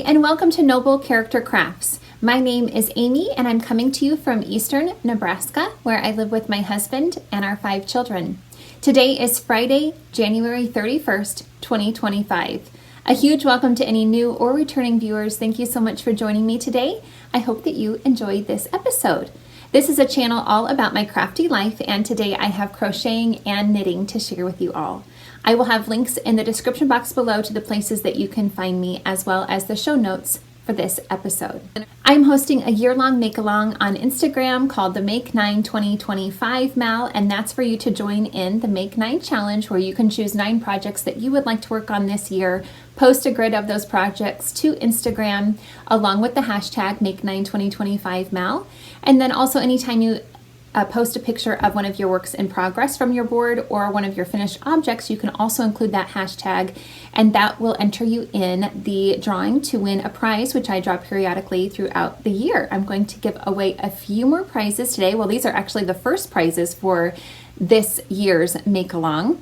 and welcome to Noble Character Crafts. My name is Amy and I'm coming to you from eastern Nebraska, where I live with my husband and our 5 children. Today is Friday, January 31st, 2025. A huge welcome to any new or returning viewers. Thank you so much for joining me today. I hope that you enjoyed this episode. This is a channel all about my crafty life, and today I have crocheting and knitting to share with you all. I will have links in the description box below to the places that you can find me, as well as the show notes for this episode. I'm hosting a year-long make-along on Instagram called the Make 9 2025 Mal, and that's for you to join in the Make 9 challenge, where you can choose 9 projects that you would like to work on this year, post a grid of those projects to Instagram along with the hashtag Make 9 2025 Mal, and then also anytime you post a picture of one of your works in progress from your board or one of your finished objects, you can also include that hashtag, and that will enter you in the drawing to win a prize, which I draw periodically throughout the year. I'm going to give away a few more prizes today. Well, these are actually the first prizes for this year's make-along.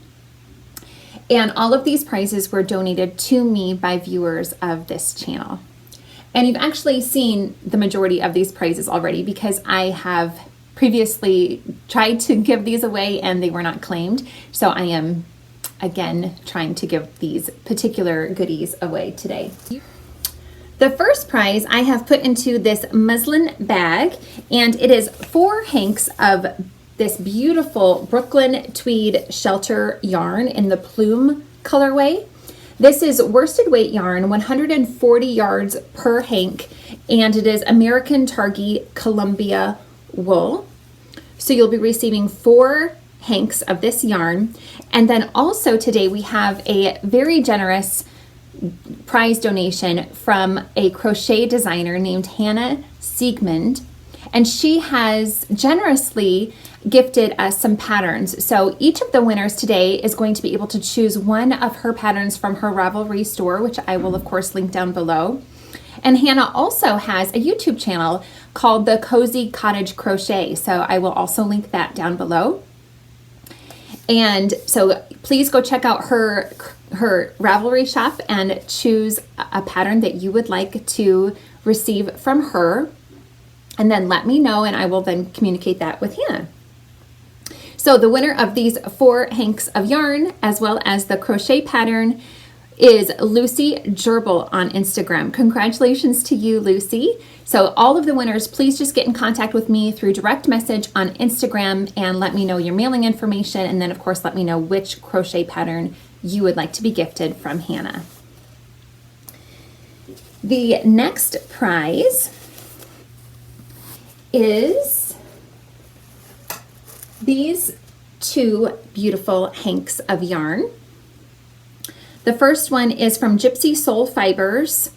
And all of these prizes were donated to me by viewers of this channel. And you've actually seen the majority of these prizes already, because I have previously tried to give these away and they were not claimed. So I am again trying to give these particular goodies away today. The first prize I have put into this muslin bag, and it is 4 hanks of this beautiful Brooklyn tweed shelter yarn in the plume colorway. This is worsted weight yarn, 140 yards per hank, and it is American Targhee Columbia wool. So you'll be receiving 4 hanks of this yarn. And then also today we have a very generous prize donation from a crochet designer named Hannah Siegmund, and she has generously gifted us some patterns. So each of the winners today is going to be able to choose one of her patterns from her Ravelry store, which I will of course link down below. And Hannah also has a YouTube channel called The Cozy Cottage Crochet, so I will also link that down below. And so please go check out her Ravelry shop and choose a pattern that you would like to receive from her, and then let me know and I will then communicate that with Hannah. So the winner of these 4 hanks of yarn, as well as the crochet pattern, is Lucy Gerbil on Instagram. Congratulations to you, Lucy. So all of the winners, please just get in contact with me through direct message on Instagram and let me know your mailing information, and then of course let me know which crochet pattern you would like to be gifted from Hannah. The next prize is these 2 beautiful hanks of yarn. The first one is from Gypsy Soul Fibers,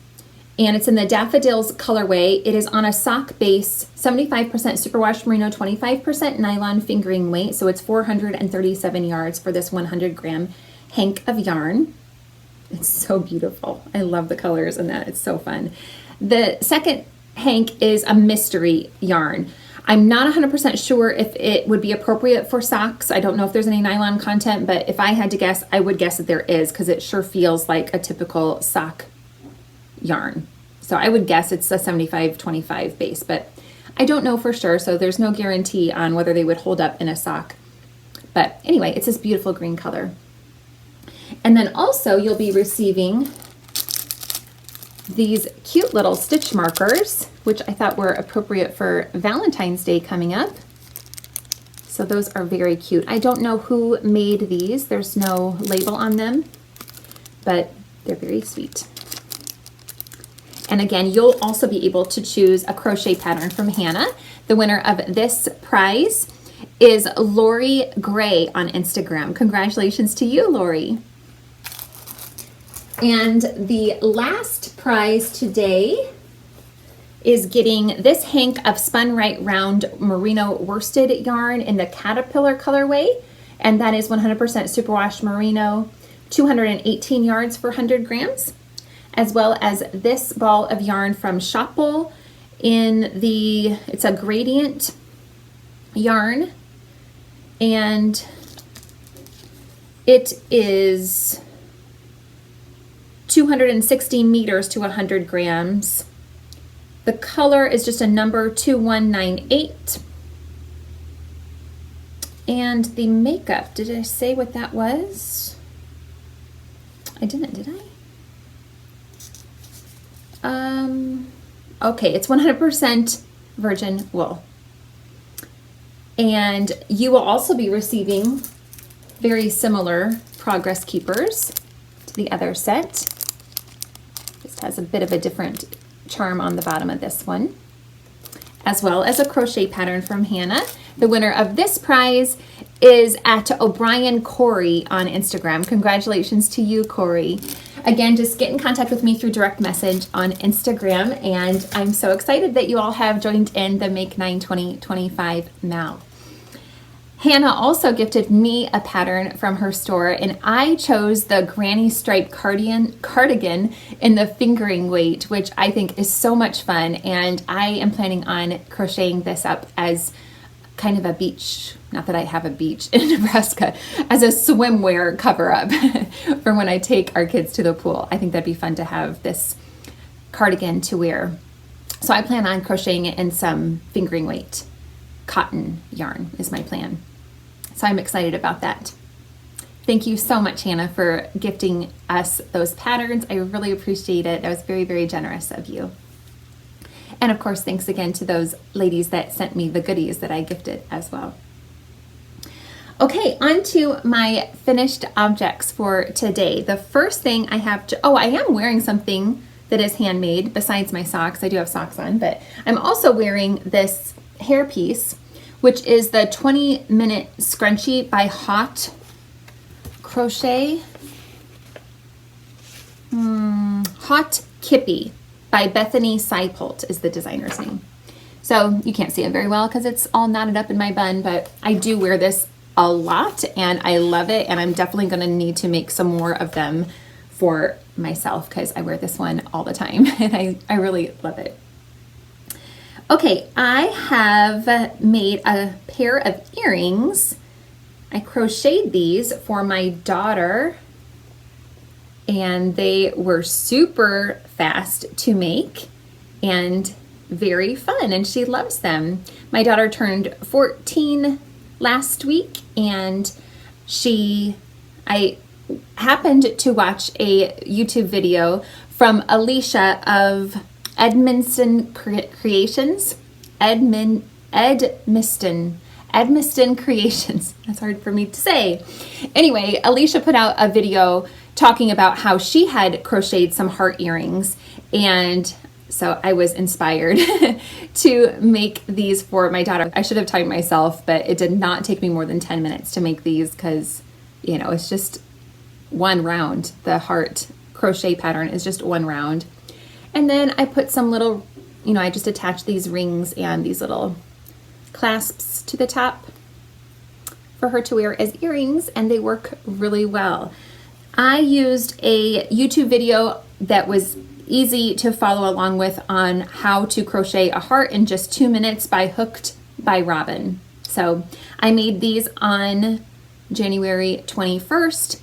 and it's in the Daffodils colorway. It is on a sock base, 75% superwash merino, 25% nylon fingering weight, so it's 437 yards for this 100 gram hank of yarn. It's so beautiful. I love the colors in that. It's so fun. The second hank is a mystery yarn. I'm not 100% sure if it would be appropriate for socks. I don't know if there's any nylon content, but if I had to guess, I would guess that there is, because it sure feels like a typical sock yarn. So I would guess it's a 75-25 base, but I don't know for sure, so there's no guarantee on whether they would hold up in a sock. But anyway, it's this beautiful green color. And then also you'll be receiving these cute little stitch markers, which I thought were appropriate for Valentine's Day coming up. So those are very cute. I don't know who made these. There's no label on them, but they're very sweet. And again, you'll also be able to choose a crochet pattern from Hannah. The winner of this prize is Lori Gray on Instagram. Congratulations to you, Lori. And the last prize today is getting this hank of Spun Right Round merino worsted yarn in the Caterpillar colorway, and that is 100% superwash merino, 218 yards for 100 grams, as well as this ball of yarn from Shopple in the, it's a gradient yarn, and it is 260 meters to 100 grams. The color is just a number 2198. And the makeup, did I say what that was? I didn't, did I? Okay, it's 100% virgin wool. And you will also be receiving very similar Progress Keepers to the other set. Just has a bit of a different charm on the bottom of this one, as well as a crochet pattern from Hannah. The winner of this prize is at O'Brien Corey on Instagram. Congratulations to you, Corey. Again, just get in contact with me through direct message on Instagram, and I'm so excited that you all have joined in the Make 9 2025 Mal. Hannah also gifted me a pattern from her store, and I chose the Granny Stripe cardigan in the fingering weight, which I think is so much fun, and I am planning on crocheting this up as kind of a beach, not that I have a beach in Nebraska, as a swimwear cover-up for when I take our kids to the pool. I think that'd be fun to have this cardigan to wear. So I plan on crocheting it in some fingering weight cotton yarn is my plan. So I'm excited about that. Thank you so much, Hannah, for gifting us those patterns. I really appreciate it. That was very, very generous of you. And of course, thanks again to those ladies that sent me the goodies that I gifted as well. Okay, on to my finished objects for today. The first thing I have to, I am wearing something that is handmade besides my socks. I do have socks on, but I'm also wearing this hairpiece, which is the 20-minute scrunchie by Hot Crochet. Hot Kippy by Bethany Seipolt is the designer's name. So you can't see it very well because it's all knotted up in my bun, but I do wear this a lot and I love it, and I'm definitely going to need to make some more of them for myself because I wear this one all the time and I really love it. Okay, I have made a pair of earrings. I crocheted these for my daughter and they were super fast to make and very fun, and she loves them. My daughter turned 14 last week, and I happened to watch a YouTube video from Alicia of Edmiston Creations. Edmiston Creations. That's hard for me to say. Anyway, Alicia put out a video talking about how she had crocheted some heart earrings, and so I was inspired to make these for my daughter. I should have timed myself, but it did not take me more than 10 minutes to make these because, you know, it's just one round. The heart crochet pattern is just one round. And then I put some little, I just attached these rings and these little clasps to the top for her to wear as earrings, and they work really well. I used a YouTube video that was easy to follow along with on how to crochet a heart in just 2 minutes by Hooked by Robin. So I made these on January 21st,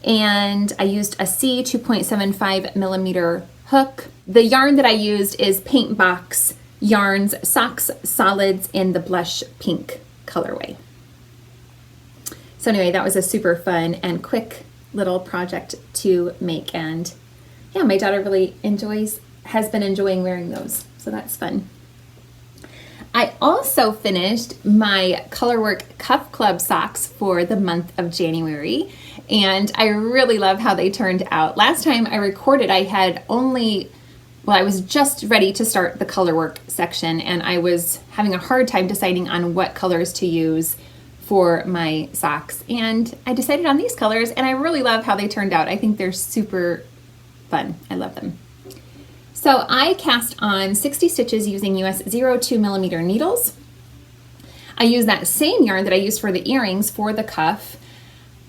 and I used a C 2.75 millimeter hook. The yarn that I used is Paintbox Yarns Sock Solids in the blush pink colorway. So anyway, that was a super fun and quick little project to make, and yeah, my daughter really has been enjoying wearing those, so that's fun. I also finished my Colorwork Cuff Club socks for the month of January, and I really love how they turned out. Last time I recorded, I was just ready to start the Colorwork section, and I was having a hard time deciding on what colors to use for my socks, and I decided on these colors, and I really love how they turned out. I think they're super fun. I love them. So I cast on 60 stitches using US 0.2 millimeter needles. I used that same yarn that I used for the earrings for the cuff,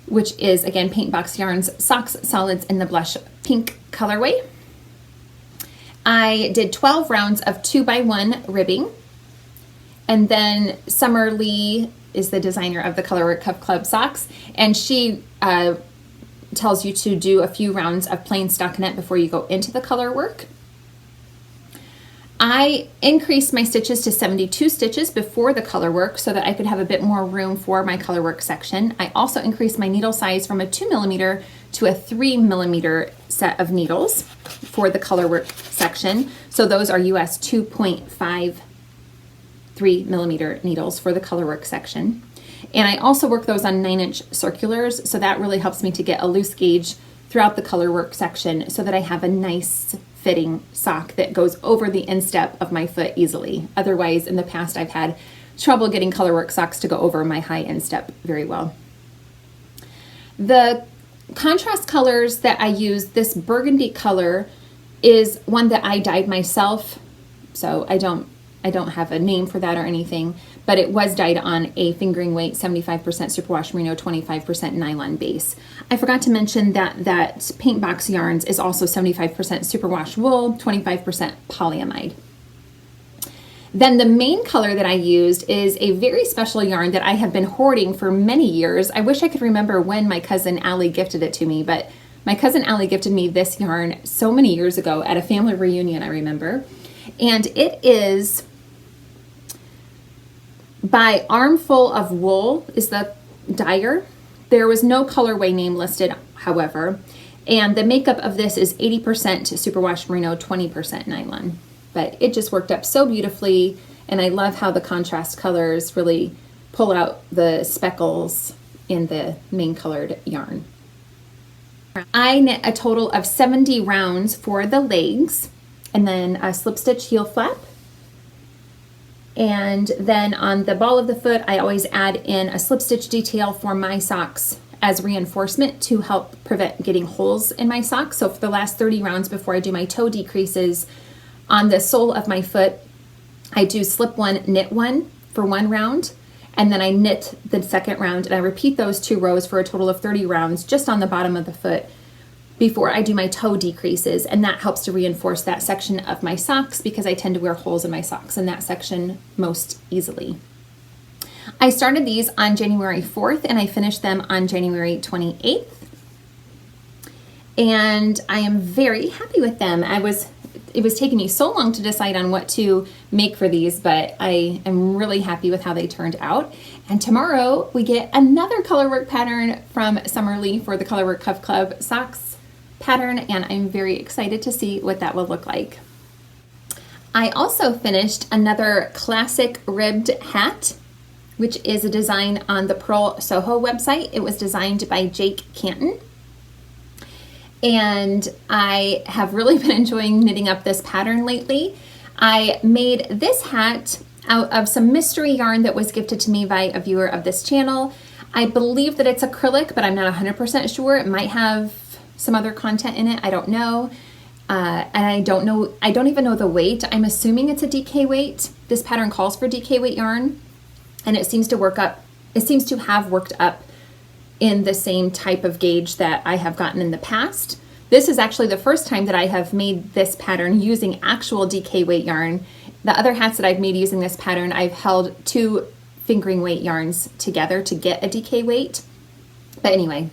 which is again Paintbox Yarns Sock Solids in the blush pink colorway. I did 12 rounds of 2x1 ribbing, and then Summer Lee is the designer of the Colorwork Cuff Club socks, and she tells you to do a few rounds of plain stockinette before you go into the color work. I increased my stitches to 72 stitches before the color work so that I could have a bit more room for my color work section. I also increased my needle size from a 2mm to a 3mm set of needles for the color work section. So those are US 2.5 3mm needles for the color work section. And I also work those on 9-inch circulars, so that really helps me to get a loose gauge throughout the color work section so that I have a nice fitting sock that goes over the instep of my foot easily. Otherwise, in the past, I've had trouble getting color work socks to go over my high instep very well. The contrast colors that I use, this burgundy color is one that I dyed myself, so I don't have a name for that or anything, but it was dyed on a fingering weight 75% superwash merino, 25% nylon base. I forgot to mention that Paintbox Yarns is also 75% superwash wool, 25% polyamide. Then the main color that I used is a very special yarn that I have been hoarding for many years. I wish I could remember when my cousin Allie gifted it to me, but my cousin Allie gifted me this yarn so many years ago at a family reunion, I remember. And it is by Armful of Wool is the dyer. There was no colorway name listed, however, and the makeup of this is 80% superwash merino, 20% nylon. But it just worked up so beautifully, and I love how the contrast colors really pull out the speckles in the main colored yarn. I knit a total of 70 rounds for the legs, and then a slip stitch heel flap. And then on the ball of the foot, I always add in a slip stitch detail for my socks as reinforcement to help prevent getting holes in my socks. So for the last 30 rounds before I do my toe decreases, on the sole of my foot, I do slip one, knit one for one round, and then I knit the second round, and I repeat those 2 rows for a total of 30 rounds just on the bottom of the foot before I do my toe decreases, and that helps to reinforce that section of my socks because I tend to wear holes in my socks in that section most easily. I started these on January 4th and I finished them on January 28th, and I am very happy with them. It was taking me so long to decide on what to make for these, but I am really happy with how they turned out. And tomorrow we get another colorwork pattern from Summerlee for the Colorwork Cuff Club socks pattern, and I'm very excited to see what that will look like. I also finished another classic ribbed hat, which is a design on the Purl Soho website. It was designed by Jake Canton. And I have really been enjoying knitting up this pattern lately. I made this hat out of some mystery yarn that was gifted to me by a viewer of this channel. I believe that it's acrylic, but I'm not 100% sure. It might have some other content in it, I don't know. And I don't even know the weight. I'm assuming it's a DK weight. This pattern calls for DK weight yarn, and it seems to have worked up in the same type of gauge that I have gotten in the past. This is actually the first time that I have made this pattern using actual DK weight yarn. The other hats that I've made using this pattern, I've held 2 fingering weight yarns together to get a DK weight. But anyway,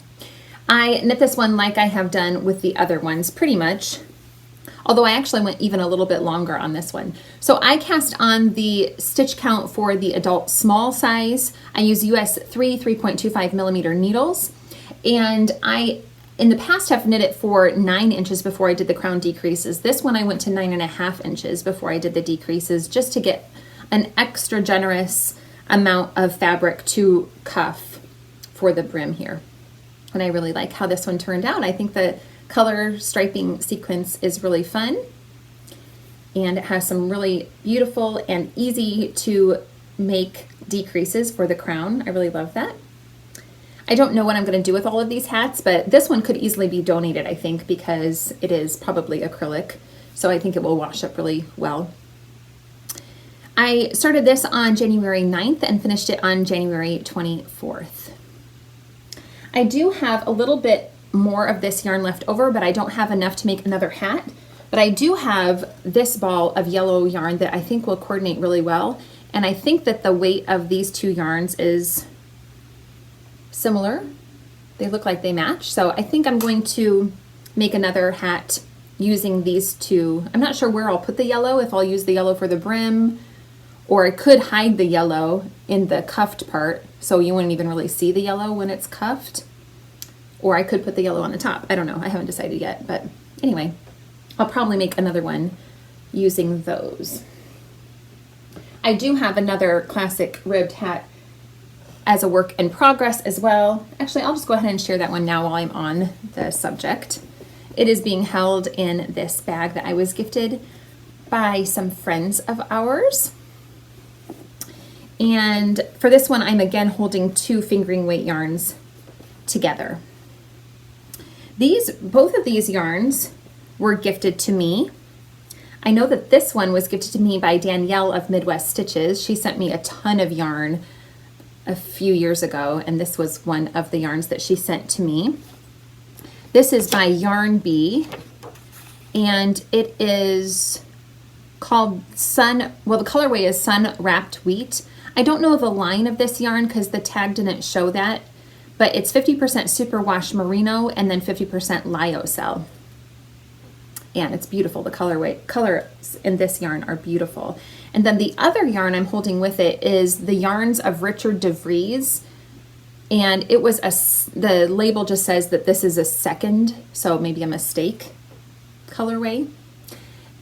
I knit this one like I have done with the other ones pretty much, although I actually went even a little bit longer on this one. So I cast on the stitch count for the adult small size. I use US 3.25mm needles, and I in the past have knit it for 9 inches before I did the crown decreases. This one I went to 9.5 inches before I did the decreases, just to get an extra generous amount of fabric to cuff for the brim here. And I really like how this one turned out. I think the color striping sequence is really fun, and it has some really beautiful and easy to make decreases for the crown. I really love that. I don't know what I'm going to do with all of these hats, but this one could easily be donated, I think, because it is probably acrylic, so I think it will wash up really well. I started this on January 9th and finished it on January 24th. I do have a little bit more of this yarn left over, but I don't have enough to make another hat. But I do have this ball of yellow yarn that I think will coordinate really well. And I think that the weight of these 2 yarns is similar. They look like they match. So I think I'm going to make another hat using these two. I'm not sure where I'll put the yellow, if I'll use the yellow for the brim, or I could hide the yellow in the cuffed part so you wouldn't even really see the yellow when it's cuffed. Or I could put the yellow on the top. I don't know. I haven't decided yet. But anyway, I'll probably make another one using those. I do have another classic ribbed hat as a work in progress as well. Actually, I'll just go ahead and share that one now while I'm on the subject. It is being held in this bag that I was gifted by some friends of ours. And for this one, I'm again holding 2 fingering weight yarns together. Both of these yarns were gifted to me. I know that this one was gifted to me by Danielle of Midwest Stitches. She sent me a ton of yarn a few years ago, and this was one of the yarns that she sent to me. This is by Yarn Bee, and it is called the colorway is Sun-Wrapped Wheat. I don't know the line of this yarn because the tag didn't show that, but it's 50% superwash merino and then 50% lyocell. And it's beautiful. The colors in this yarn are beautiful. And then the other yarn I'm holding with it is the Yarns of Richard DeVrieze. And it was the label just says that this is a second, so maybe a mistake colorway.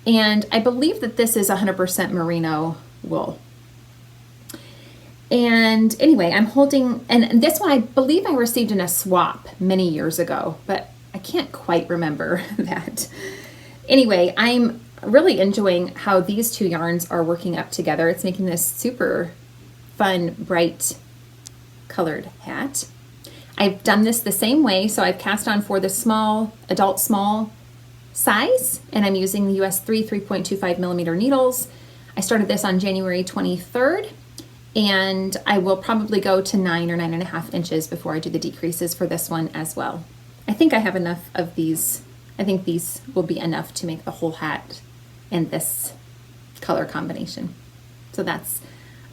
And I believe that this is 100% merino wool. And anyway, I'm holding, and this one I believe I received in a swap many years ago, but I can't quite remember that. Anyway, I'm really enjoying how these 2 yarns are working up together. It's making this super fun, bright colored hat. I've done this the same way, so I've cast on for the adult small size, and I'm using the US 3.25 millimeter needles. I started this on January 23rd, and I will probably go to 9 or 9.5 inches before I do the decreases for this one as well. I think I have enough of these. I think these will be enough to make the whole hat in this color combination. So that's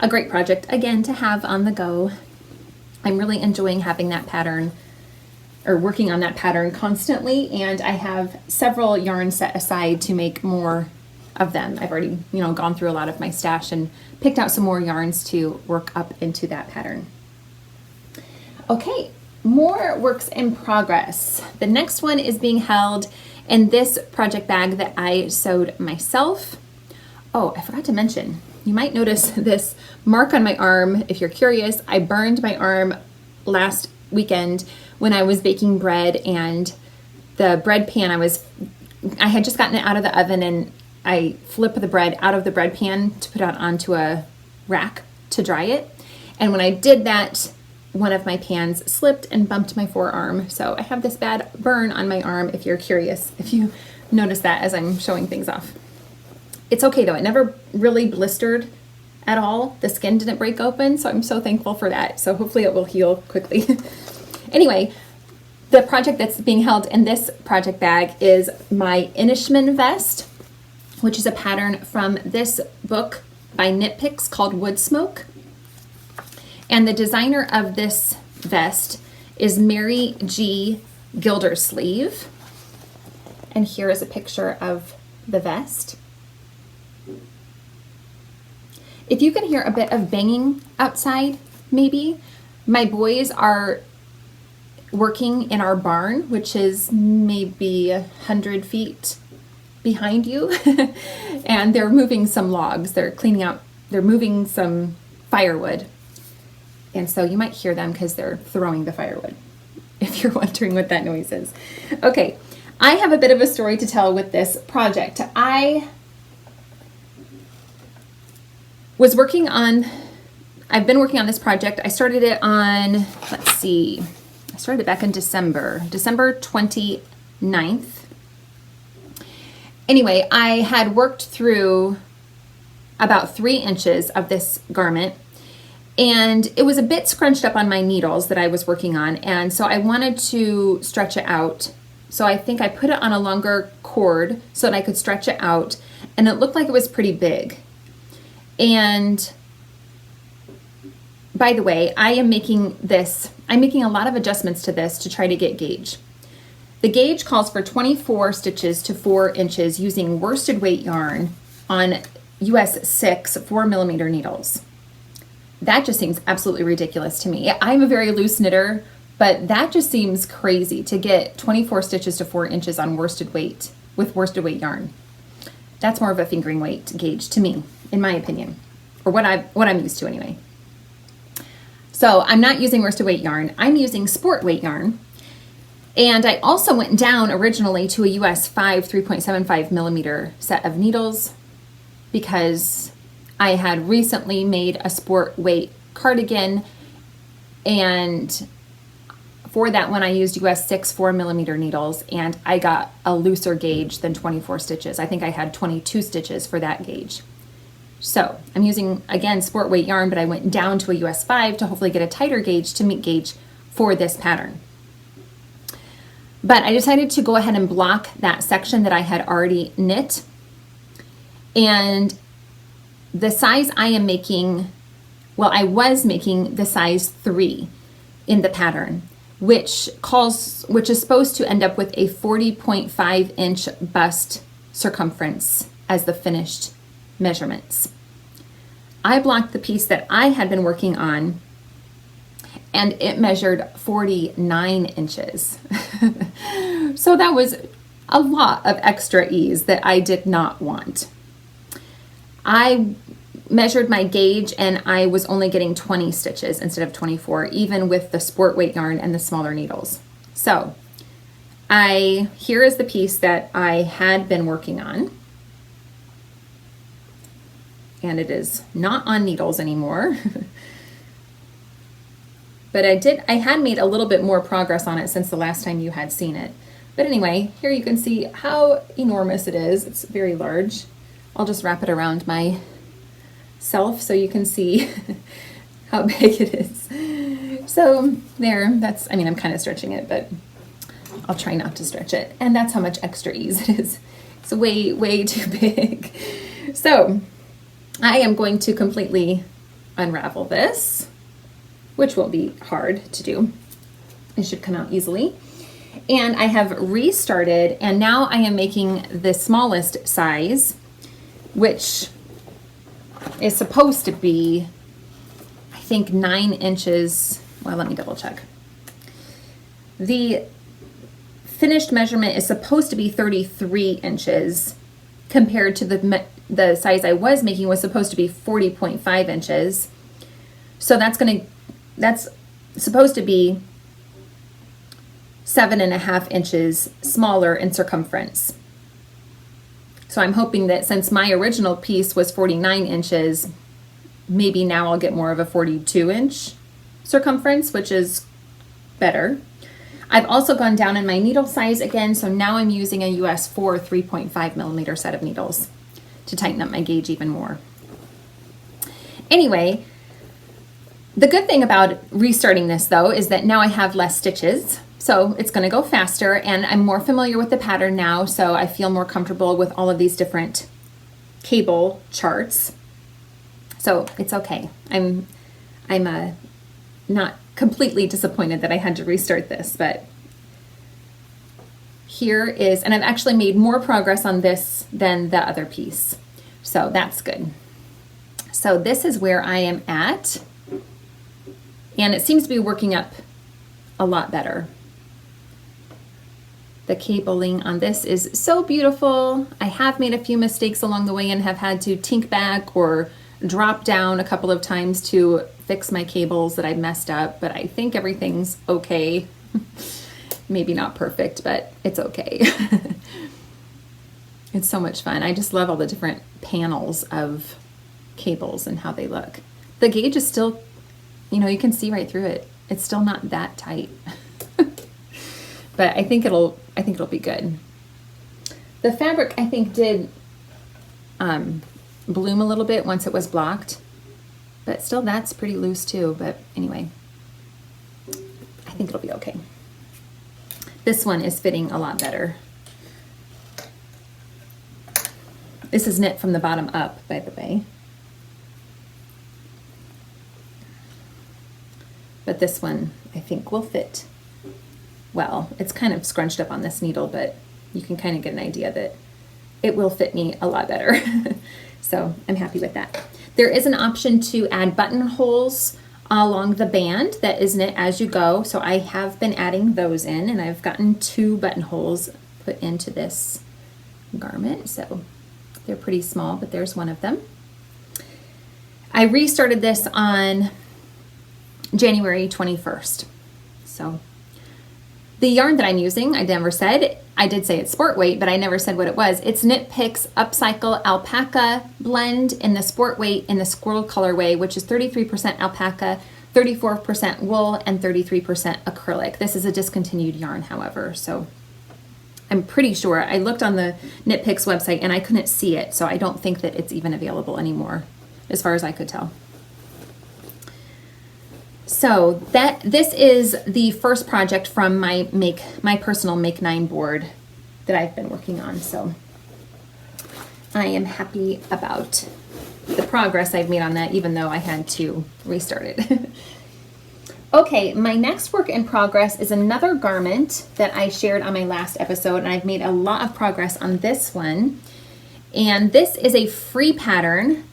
a great project, again, to have on the go. I'm really enjoying having that pattern, or working on that pattern constantly, and I have several yarns set aside to make more of them. I've already, gone through a lot of my stash and picked out some more yarns to work up into that pattern. Okay. More works in progress. The next one is being held in this project bag that I sewed myself. Oh, I forgot to mention, you might notice this mark on my arm. If you're curious, I burned my arm last weekend when I was baking bread, and the bread pan I had just gotten it out of the oven, and I flipped the bread out of the bread pan to put it onto a rack to dry it. And when I did that, one of my pans slipped and bumped my forearm. So I have this bad burn on my arm, if you're curious, if you notice that as I'm showing things off. It's okay though, it never really blistered at all. The skin didn't break open, so I'm so thankful for that. So hopefully it will heal quickly. Anyway, the project that's being held in this project bag is my Inishmann vest, which is a pattern from this book by Knit Picks called Wood Smoke. And the designer of this vest is Mary G. Gildersleeve. And here is a picture of the vest. If you can hear a bit of banging outside, maybe, my boys are working in our barn, which is maybe 100 feet behind you. And they're moving some logs. They're moving some firewood. And so you might hear them because they're throwing the firewood, if you're wondering what that noise is. Okay, I have a bit of a story to tell with this project. I've been working on this project. I started it on, I started it back in December 29th. Anyway, I had worked through about 3 inches of this garment, and it was a bit scrunched up on my needles that I was working on, and so I wanted to stretch it out. So I think I put it on a longer cord so that I could stretch it out, and it looked like it was pretty big. And by the way, I I'm making a lot of adjustments to this to try to get gauge. The gauge calls for 24 stitches to 4 inches using worsted weight yarn on US 6 4mm needles. That just seems absolutely ridiculous to me. I'm a very loose knitter, but that just seems crazy to get 24 stitches to 4 inches on worsted weight with worsted weight yarn. That's more of a fingering weight gauge to me, in my opinion, or what I'm used to anyway. So I'm not using worsted weight yarn. I'm using sport weight yarn. And I also went down originally to a US 5 3.75mm set of needles because I had recently made a sport weight cardigan, and for that one I used US 6 4mm needles, and I got a looser gauge than 24 stitches. I think I had 22 stitches for that gauge. So I'm using, again, sport weight yarn, but I went down to a US 5 to hopefully get a tighter gauge to meet gauge for this pattern. But I decided to go ahead and block that section that I had already knit. And the size I am making, well, I was making the size 3 in the pattern, which is supposed to end up with a 40.5 inch bust circumference as the finished measurements. I blocked the piece that I had been working on, and it measured 49 inches. So that was a lot of extra ease that I did not want. I measured my gauge and I was only getting 20 stitches instead of 24, even with the sport weight yarn and the smaller needles. So here is the piece that I had been working on. And it is not on needles anymore. But I had made a little bit more progress on it since the last time you had seen it. But anyway, here you can see how enormous it is. It's very large. I'll just wrap it around myself so you can see how big it is. So there, I'm kind of stretching it, but I'll try not to stretch it. And that's how much extra ease it is. It's way, way too big. So I am going to completely unravel this, which won't be hard to do. It should come out easily. And I have restarted, and now I am making the smallest size, which is supposed to be, I think, 9 inches. Well, let me double check. The finished measurement is supposed to be 33 inches compared to the size I was making was supposed to be 40.5 inches. So that's supposed to be 7.5 inches smaller in circumference. So I'm hoping that since my original piece was 49 inches, maybe now I'll get more of a 42 inch circumference, which is better. I've also gone down in my needle size again, so now I'm using a US 4 3.5mm set of needles to tighten up my gauge even more. Anyway, the good thing about restarting this though is that now I have less stitches, so it's going to go faster, and I'm more familiar with the pattern now, so I feel more comfortable with all of these different cable charts. So it's okay. I'm not completely disappointed that I had to restart this, but here is, and I've actually made more progress on this than the other piece, so that's good. So this is where I am at, and it seems to be working up a lot better. The cabling on this is so beautiful. I have made a few mistakes along the way and have had to tink back or drop down a couple of times to fix my cables that I messed up, but I think everything's okay. Maybe not perfect, but it's okay. It's so much fun. I just love all the different panels of cables and how they look. The gauge is still, you can see right through it. It's still not that tight. But I think it'll be good. The fabric, I think, did bloom a little bit once it was blocked, but still that's pretty loose too. But anyway, I think it'll be okay. This one is fitting a lot better. This is knit from the bottom up, by the way. but this one I think will fit well. It's kind of scrunched up on this needle, but you can kind of get an idea that it will fit me a lot better. So I'm happy with that. There is an option to add buttonholes along the band that is knit as you go. So I have been adding those in, and I've gotten 2 buttonholes put into this garment. So they're pretty small, but there's one of them. I restarted this on January 21st. So the yarn that I'm using, I never said, I did say it's sport weight, but I never said what it was. It's Knit Picks Upcycle Alpaca blend in the sport weight in the Squirrel colorway, which is 33% alpaca, 34% wool, and 33% acrylic. This is a discontinued yarn, however, so I'm pretty sure. I looked on the Knit Picks website and I couldn't see it, so I don't think that it's even available anymore, as far as I could tell. So this is the first project from my personal Make 9 board that I've been working on. So I am happy about the progress I've made on that, even though I had to restart it. Okay, my next work in progress is another garment that I shared on my last episode, and I've made a lot of progress on this one. And this is a free pattern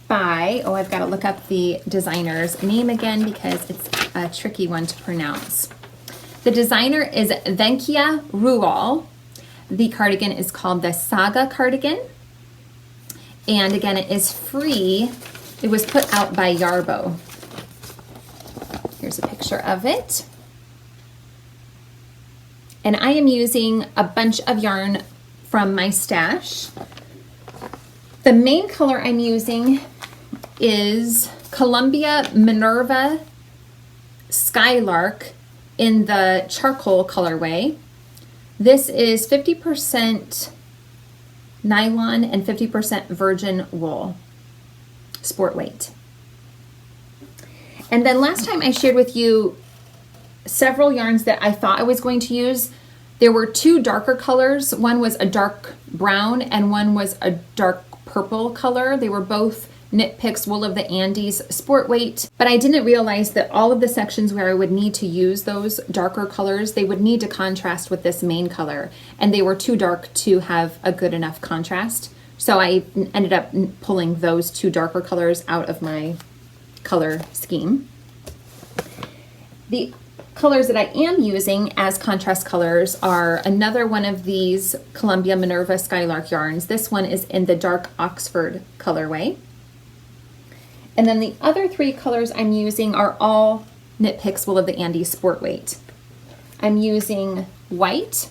by, oh, I've got to look up the designer's name again because it's a tricky one to pronounce. The designer is Wenche Roald. The cardigan is called the Saga cardigan. And again, it is free. It was put out by Yarbo. Here's a picture of it. And I am using a bunch of yarn from my stash. The main color I'm using is Columbia Minerva Skylark in the charcoal colorway. This is 50% nylon and 50% virgin wool, sport weight. And then last time I shared with you several yarns that I thought I was going to use. There were 2 darker colors. One was a dark brown and one was a dark purple color. They were both Knit Picks Wool of the Andes sport weight, but I didn't realize that all of the sections where I would need to use those darker colors, they would need to contrast with this main color, and they were too dark to have a good enough contrast. So I ended up pulling those 2 darker colors out of my color scheme. The colors that I am using as contrast colors are another one of these Columbia Minerva Skylark yarns. This one is in the dark Oxford colorway. And then the other 3 colors I'm using are all Knit Picks Wool of the Andes sport weight. I'm using white,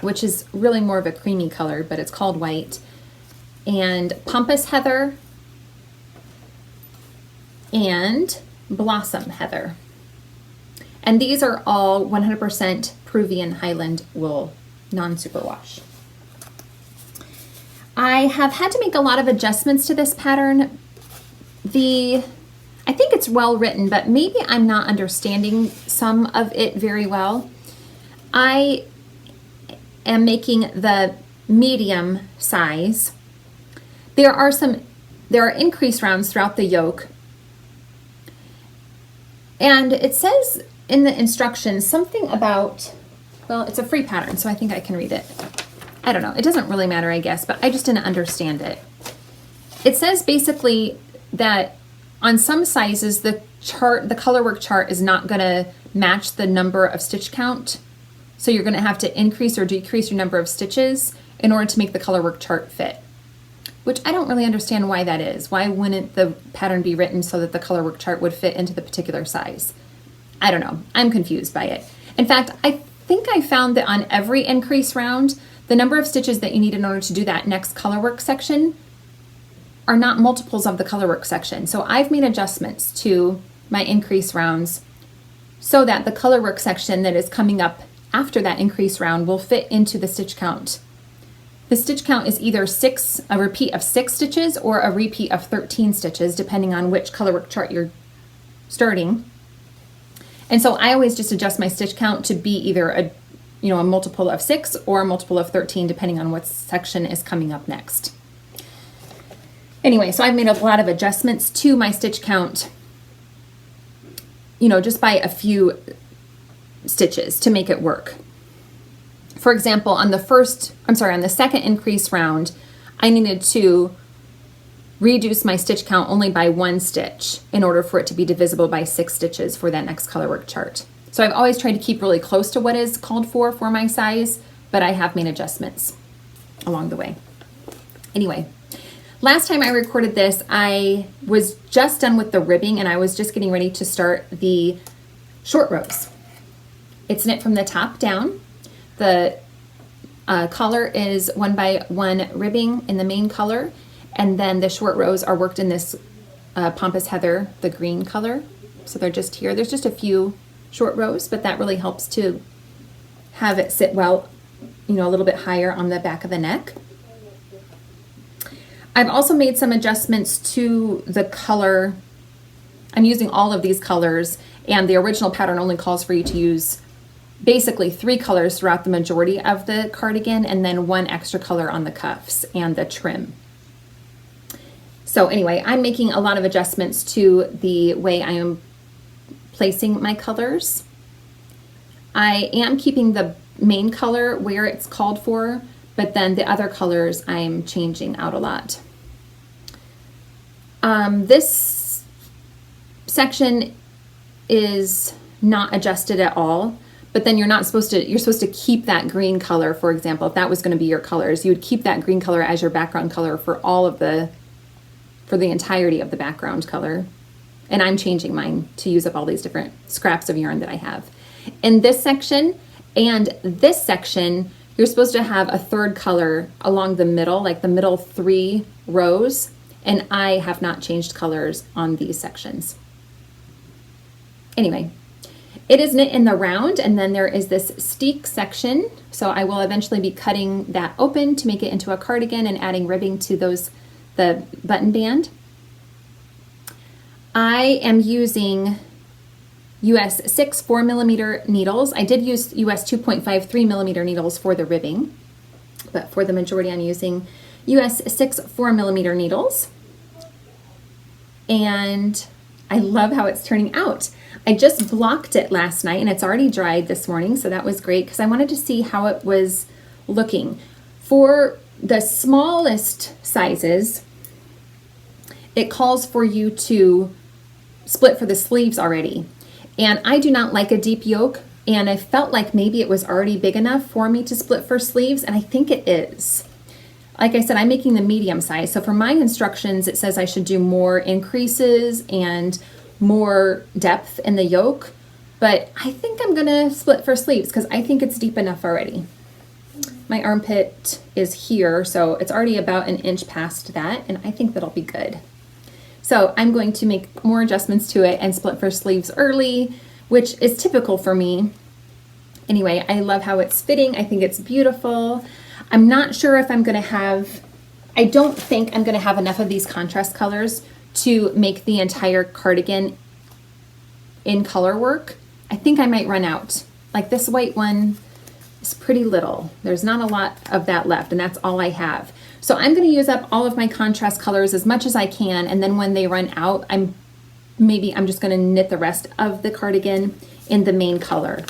which is really more of a creamy color, but it's called white, and Pampas heather, and blossom heather. And these are all 100% Peruvian Highland wool, non-superwash. I have had to make a lot of adjustments to this pattern. I think it's well written, but maybe I'm not understanding some of it very well. I am making the medium size. There are increase rounds throughout the yoke. And it says in the instructions something about, well, it's a free pattern, so I think I can read it. I don't know. It doesn't really matter, I guess, but I just didn't understand it. It says basically that on some sizes, the colorwork chart is not going to match the number of stitch count. So you're going to have to increase or decrease your number of stitches in order to make the colorwork chart fit, which I don't really understand why that is. Why wouldn't the pattern be written so that the colorwork chart would fit into the particular size? I don't know. I'm confused by it. In fact, I think I found that on every increase round, the number of stitches that you need in order to do that next colorwork section are not multiples of the colorwork section. So I've made adjustments to my increase rounds so that the colorwork section that is coming up after that increase round will fit into the stitch count. The stitch count is either a repeat of 6 stitches or a repeat of 13 stitches, depending on which colorwork chart you're starting. And so I always just adjust my stitch count to be either a multiple of 6 or a multiple of 13, depending on what section is coming up next. Anyway, so I've made a lot of adjustments to my stitch count you know, just by a few stitches to make it work. For example, on the second increase round, I needed to reduce my stitch count only by 1 stitch in order for it to be divisible by 6 stitches for that next colorwork chart. So I've always tried to keep really close to what is called for my size, but I have made adjustments along the way. Anyway, last time I recorded this, I was just done with the ribbing and I was just getting ready to start the short rows. It's knit from the top down. The collar is 1x1 ribbing in the main color, and then the short rows are worked in this Pampas Heather, the green color. So they're just here. There's just a few short rows, but that really helps to have it sit well, you know, a little bit higher on the back of the neck. I've also made some adjustments to the color. I'm using all of these colors, and the original pattern only calls for you to use basically 3 colors throughout the majority of the cardigan, and then 1 extra color on the cuffs and the trim. So anyway, I'm making a lot of adjustments to the way I am placing my colors. I am keeping the main color where it's called for, but then the other colors I'm changing out a lot. This section is not adjusted at all, but then you're supposed to keep that green color. For example, if that was going to be your colors, you would keep that green color as your background color for the entirety of the background color. And I'm changing mine to use up all these different scraps of yarn that I have. In this section and this section, you're supposed to have a 3rd color along the middle, like the middle 3 rows, and I have not changed colors on these sections. Anyway, it is knit in the round, and then there is this steek section, so I will eventually be cutting that open to make it into a cardigan and adding ribbing to the button band. I am using US 6 4mm needles. I did use US 2.5 3mm needles for the ribbing, but for the majority I'm using US 6 4mm needles. And I love how it's turning out. I just blocked it last night and it's already dried this morning, so that was great because I wanted to see how it was looking. For the smallest sizes, it calls for you to split for the sleeves already. And I do not like a deep yoke, and I felt like maybe it was already big enough for me to split for sleeves, and I think it is. Like I said, I'm making the medium size, so for my instructions it says I should do more increases and more depth in the yoke, but I think I'm gonna split for sleeves because I think it's deep enough already. My armpit is here, so it's already about 1 inch past that, and I think that'll be good. So I'm going to make more adjustments to it and split for sleeves early, which is typical for me. Anyway, I love how it's fitting. I think it's beautiful. I'm not sure if I'm gonna have, I don't think I'm gonna have enough of these contrast colors to make the entire cardigan in color work. I think I might run out. Like this white one is pretty little. There's not a lot of that left, and that's all I have. So I'm going to use up all of my contrast colors as much as I can, and then when they run out, I'm just going to knit the rest of the cardigan in the main color.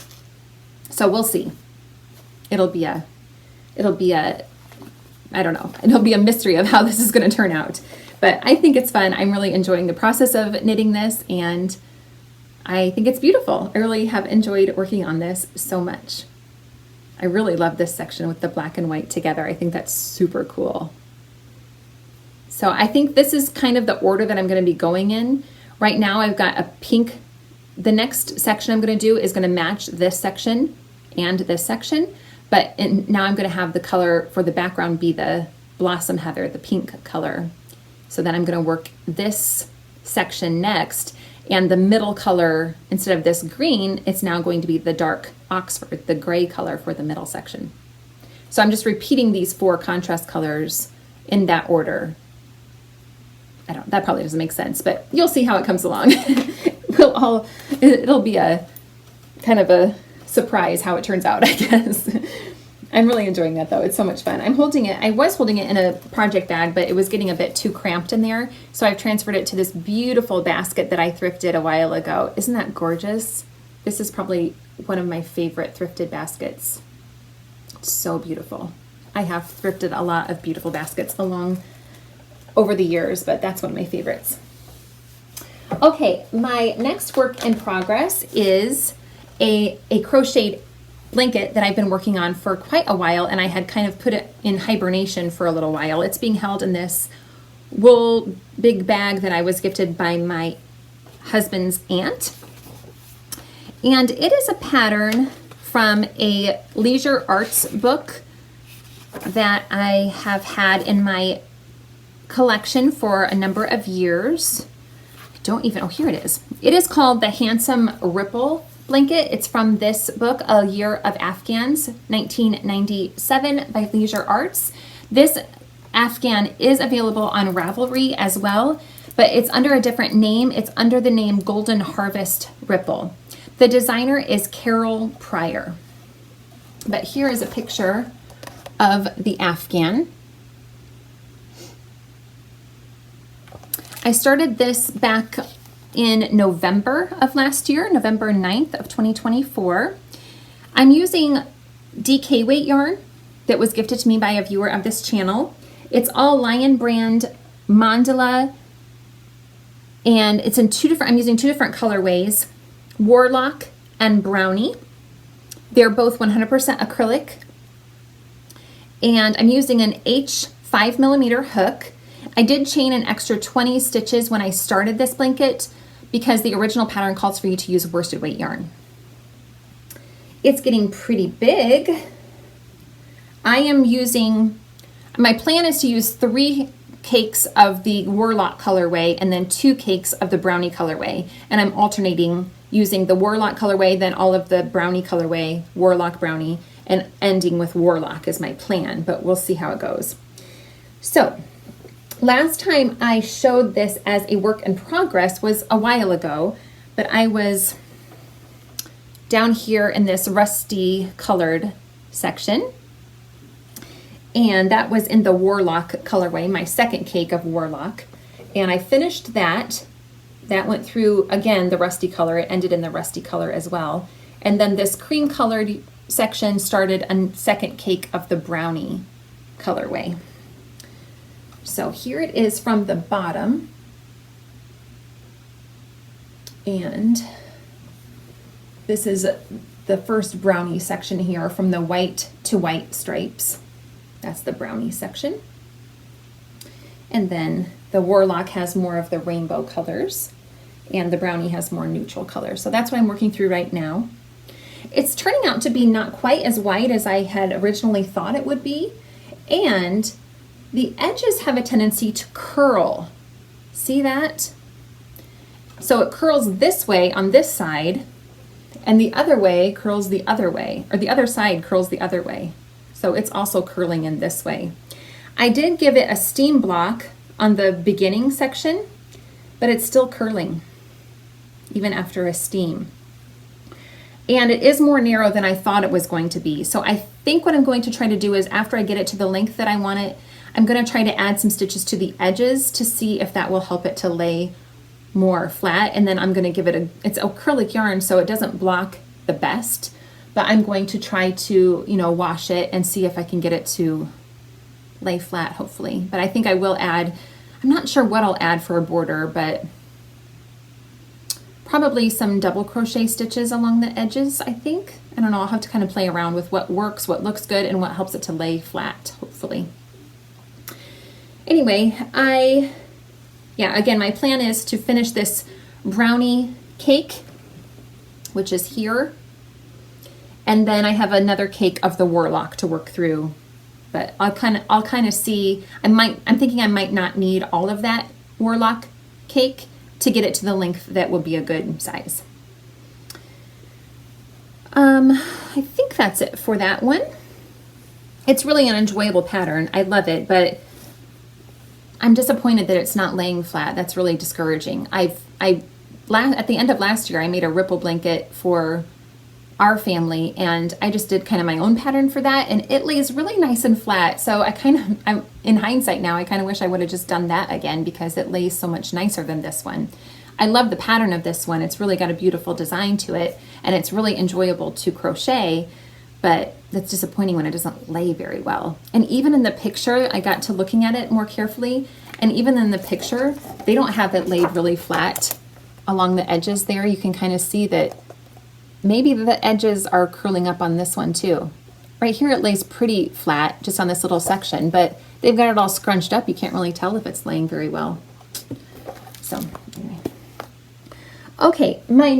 So we'll see. It'll be a I don't know. It'll be a mystery of how this is going to turn out. But I think it's fun. I'm really enjoying the process of knitting this, and I think it's beautiful. I really have enjoyed working on this so much. I really love this section with the black and white together. I think that's super cool. So I think this is kind of the order that I'm going to be going in. Right now I've got a pink. The next section I'm going to do is going to match this section and this section, but now I'm going to have the color for the background be the Blossom Heather, the pink color. So then I'm going to work this section next, and the middle color, instead of this green, it's now going to be the dark Oxford, the gray color for the middle section. So I'm just repeating these 4 contrast colors in that order. That probably doesn't make sense, but you'll see how it comes along. It'll be a kind of a surprise how it turns out, I guess. I'm really enjoying that though. It's so much fun. I was holding it in a project bag, but it was getting a bit too cramped in there. So I've transferred it to this beautiful basket that I thrifted a while ago. Isn't that gorgeous? This is probably one of my favorite thrifted baskets. It's so beautiful. I have thrifted a lot of beautiful baskets over the years, but that's one of my favorites. Okay, my next work in progress is a crocheted blanket that I've been working on for quite a while, and I had kind of put it in hibernation for a little while. It's being held in this wool big bag that I was gifted by my husband's aunt. And it is a pattern from a leisure arts book that I have had in my collection for a number of years. Here it is. It is called the Handsome Ripple Blanket. It's from this book, A Year of Afghans, 1997 by Leisure Arts. This Afghan is available on Ravelry as well, but it's under a different name. It's under the name Golden Harvest Ripple. The designer is Carol Pryor. But here is a picture of the Afghan. I started this back in November of last year, November 9th of 2024. I'm using DK weight yarn that was gifted to me by a viewer of this channel. It's all Lion brand mandala, and it's in I'm using two different colorways, Warlock and Brownie. They're both 100% acrylic, and I'm using an H 5mm hook. I did chain an extra 20 stitches when I started this blanket because the original pattern calls for you to use worsted weight yarn. It's getting pretty big. My plan is to use 3 cakes of the Warlock colorway and then 2 cakes of the Brownie colorway. And I'm alternating using the Warlock colorway, then all of the Brownie colorway, Warlock, Brownie, and ending with Warlock is my plan, but we'll see how it goes. So, last time I showed this as a work in progress was a while ago, but I was down here in this rusty colored section, and that was in the Warlock colorway, my second cake of Warlock, and I finished that. That went through, again, the rusty color. It ended in the rusty color as well. And then this cream colored section started a second cake of the Brownie colorway. So here it is from the bottom, and this is the first Brownie section here from the white to white stripes. That's the Brownie section. And then the Warlock has more of the rainbow colors, and the Brownie has more neutral colors. So that's what I'm working through right now. It's turning out to be not quite as white as I had originally thought it would be, and the edges have a tendency to curl. See that? So it curls this way on this side, and the other way curls the other way, or the other side curls the other way. So it's also curling in this way. I did give it a steam block on the beginning section, but it's still curling, even after a steam. And it is more narrow than I thought it was going to be. So I think what I'm going to try to do is, after I get it to the length that I want it, I'm going to try to add some stitches to the edges to see if that will help it to lay more flat. And then I'm going to give it it's acrylic yarn, so it doesn't block the best, but I'm going to try to, wash it and see if I can get it to lay flat, hopefully. But I think I will add, I'm not sure what I'll add for a border, but probably some double crochet stitches along the edges, I think. I don't know, I'll have to kind of play around with what works, what looks good, and what helps it to lay flat, hopefully. Anyway, again, my plan is to finish this Brownie cake, which is here, and then I have another cake of the Warlock to work through. But I'll kind of see. I'm thinking I might not need all of that Warlock cake to get it to the length that will be a good size. I think that's it for that one. It's really an enjoyable pattern. I love it, but I'm disappointed that it's not laying flat. That's really discouraging. At the end of last year, I made a ripple blanket for our family, and I just did kind of my own pattern for that, and it lays really nice and flat. So I'm in hindsight now, I kind of wish I would have just done that again because it lays so much nicer than this one. I love the pattern of this one. It's really got a beautiful design to it, and it's really enjoyable to crochet, but that's disappointing when it doesn't lay very well. And even in the picture, I got to looking at it more carefully, and even in the picture, they don't have it laid really flat along the edges there. You can kind of see that maybe the edges are curling up on this one too. Right here it lays pretty flat just on this little section, but they've got it all scrunched up. You can't really tell if it's laying very well. So anyway. Okay, my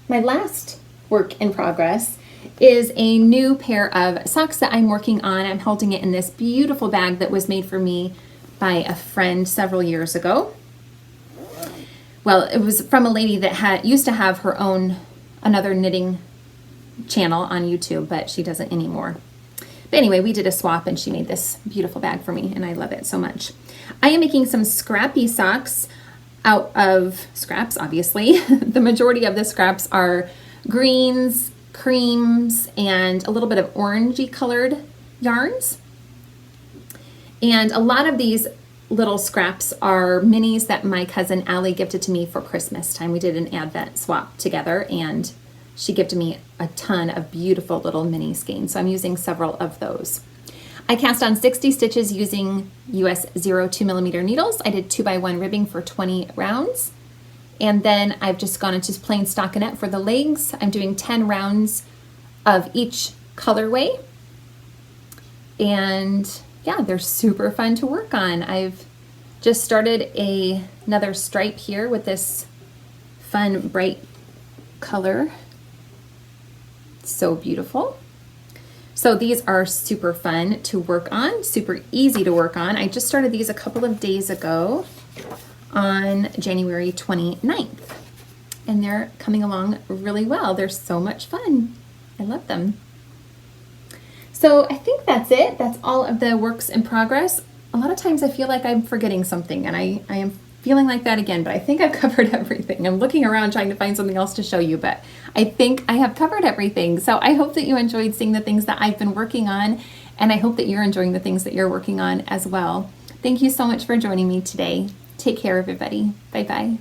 last work in progress is a new pair of socks that I'm working on. I'm holding it in this beautiful bag that was made for me by a friend several years ago. Well, it was from a lady that used to have her own another knitting channel on YouTube, but she doesn't anymore. But anyway, we did a swap and she made this beautiful bag for me, and I love it so much. I am making some Scrappy socks out of scraps, obviously. The majority of the scraps are greens, creams, and a little bit of orangey colored yarns. And a lot of these little scraps are minis that my cousin Allie gifted to me for Christmas time. We did an Advent swap together, and she gifted me a ton of beautiful little mini skeins. So I'm using several of those. I cast on 60 stitches using US 0.2mm needles. I did 2x1 ribbing for 20 rounds. And then I've just gone into plain stockinette for the legs. I'm doing 10 rounds of each colorway. And yeah, they're super fun to work on. I've just started another stripe here with this fun bright color. So beautiful. So these are super fun to work on, super easy to work on. I just started these a couple of days ago on January 29th, and they're coming along really well. They're so much fun. I love them. So I think that's it. That's all of the works in progress. A lot of times I feel like I'm forgetting something, and I am feeling like that again, but I think I've covered everything. I'm looking around trying to find something else to show you, but I think I have covered everything. So I hope that you enjoyed seeing the things that I've been working on, and I hope that you're enjoying the things that you're working on as well. Thank you so much for joining me today. Take care, everybody. Bye-bye.